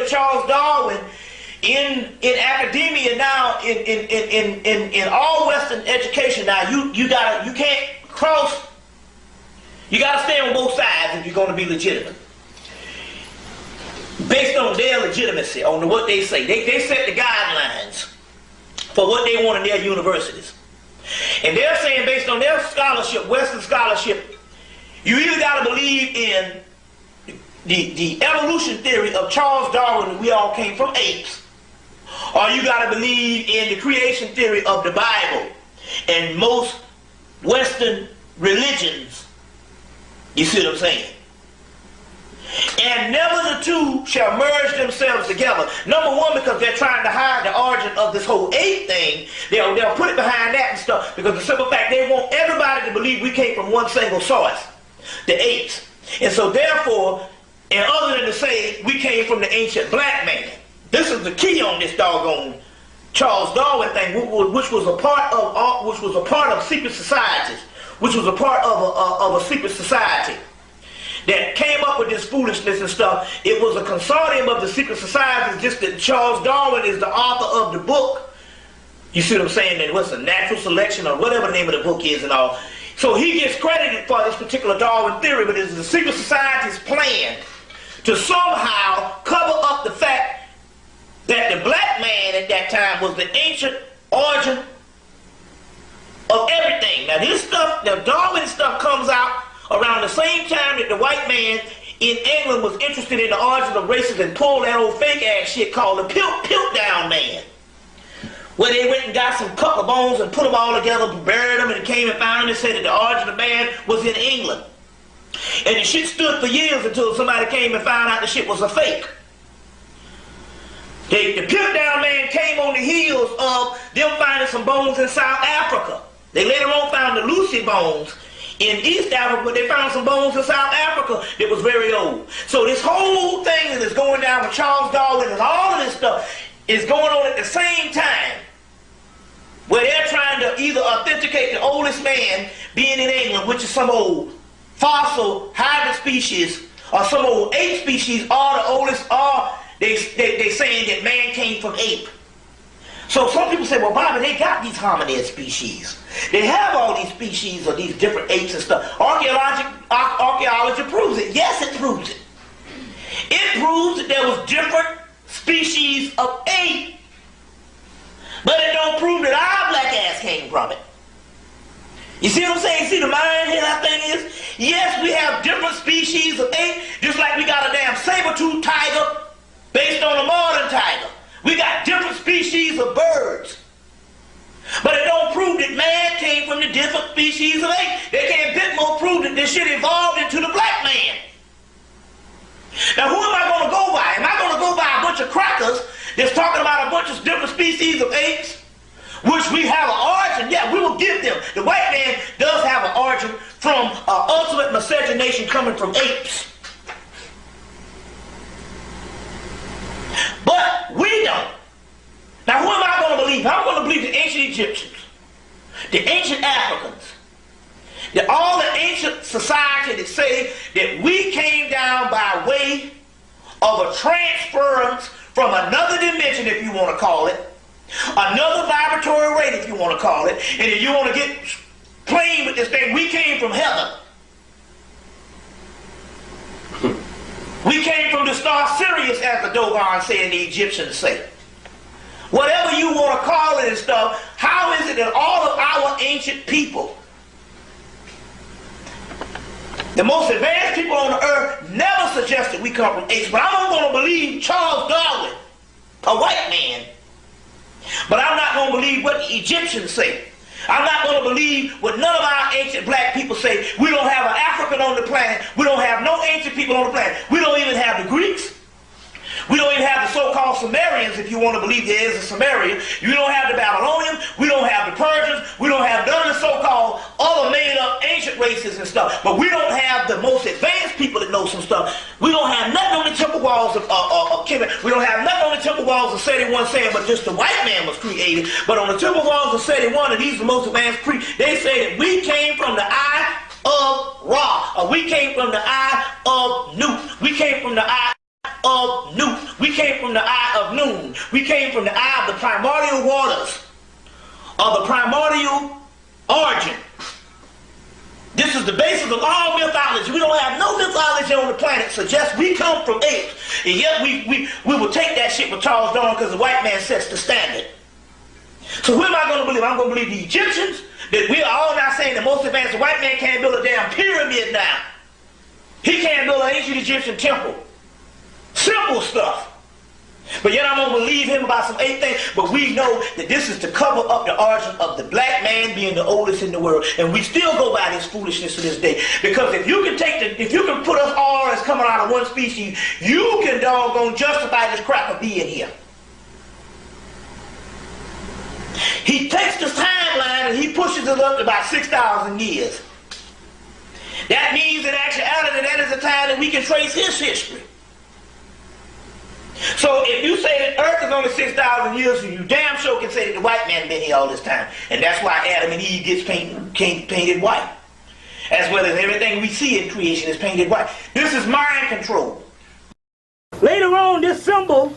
with Charles Darwin in academia now, in all Western education now, you can't cross. You gotta stay on both sides if you're gonna be legitimate. Based on their legitimacy, on what they say. They set the guidelines for what they want in their universities. And they're saying, based on their scholarship, Western scholarship, you either gotta believe in the evolution theory of Charles Darwin, that we all came from apes, or you gotta believe in the creation theory of the Bible and most Western religions. You see what I'm saying? And never the two shall merge themselves together. Number one, because they're trying to hide the origin of this whole ape thing. They'll put it behind that and stuff, because the simple fact, they want everybody to believe we came from one single source, the apes. And so therefore, and other than to say we came from the ancient black man. This is the key on this doggone Charles Darwin thing, which was a part of secret societies, which was a part of a secret society that came up with this foolishness and stuff. It was a consortium of the secret societies, just that Charles Darwin is the author of the book. You see what I'm saying? And what's the natural selection or whatever the name of the book is and all. So he gets credited for this particular Darwin theory, but it's the secret society's plan to somehow cover up the fact that the black man at that time was the ancient origin of everything. Now this stuff, the Darwin stuff, comes out around the same time that the white man in England was interested in the origin of races and pulled that old fake ass shit called the Piltdown Man, where they went and got some couple of bones and put them all together, buried them, and came and found them and said that the origin of man was in England. And the shit stood for years until somebody came and found out the shit was a fake. The Piltdown Man came on the heels of them finding some bones in South Africa. They later on found the Lucy bones in East Africa, but they found some bones in South Africa that was very old. So this whole thing that is going down with Charles Darwin and all of this stuff is going on at the same time, where they're trying to either authenticate the oldest man being in England, which is some old fossil hybrid species, or some old ape species, or the oldest, or they saying that man came from ape. So some people say, well, Bobby, they got these hominid species. They have all these species of these different apes and stuff. Archaeology proves it. Yes, it proves it. It proves that there was different species of ape. But it don't prove that our black ass came from it. You see what I'm saying? See the mind here, that thing is? Yes, we have different species of ape, just like we got a damn saber-toothed tiger based on a modern tiger. We got different species of birds. But it don't prove that man came from the different species of ape. They can't bit more prove that this shit evolved into the black man. Now who am I going to go by? Am I going to go by a bunch of crackers that's talking about a bunch of different species of apes, which we have an origin? Yeah, we will give them. The white man does have an origin from ultimate miscegenation coming from apes. But we don't. Now who am I going to believe? I'm going to believe the ancient Egyptians, the ancient Africans, all the ancient society that say that we came down by way of a transference from another dimension, if you want to call it, another vibratory rate, if you want to call it, and if you want to get plain with this thing, we came from heaven. We came from the star Sirius, as the Dogon say and the Egyptians say. Whatever you want to call it and stuff, how is it that all of our ancient people, the most advanced people on the earth, never suggested we come from apes? But I'm going to believe Charles Darwin, a white man. But I'm not going to believe what the Egyptians say. I'm not going to believe what none of our ancient black people say. We don't have an African on the planet. We don't have no ancient people on the planet. We don't even have the Greeks. We don't even have the so-called Sumerians, if you want to believe there is a Sumerian. You don't have the Babylonians. We don't have the Persians. We don't have none of the so-called other made-up ancient races and stuff. But we don't have the most advanced people that know some stuff. We don't have nothing on the temple walls of Kemet. We don't have nothing on the temple walls of Seti 1 saying, but just the white man was created. But on the temple walls of Seti 1, and these are the most advanced priests, they say that we came from the eye of Ra, or we came from the eye of Nut. We came from the eye of noon. We came from the eye of noon. We came from the eye of the primordial waters of the primordial origin. This is the basis of all mythology. We don't have no mythology on the planet suggests we come from apes. And yet we will take that shit with Charles Darwin because the white man sets the standard. So who am I going to believe? I'm going to believe the Egyptians. That we are all now saying the most advanced white man can't build a damn pyramid now. He can't build an ancient Egyptian temple. Simple stuff. But yet I'm going to believe him about some ape things. But we know that this is to cover up the origin of the black man being the oldest in the world. And we still go by this foolishness to this day. Because if you can if you can put us all as coming out of one species, you can doggone justify this crap of being here. He takes this timeline and he pushes it up to about 6,000 years. That means in actuality that is the time that we can trace his history. So if you say that Earth is only 6,000 years, you damn sure can say that the white man been here all this time. And that's why Adam and Eve gets painted white. As well as everything we see in creation is painted white. This is mind control. Later on, this symbol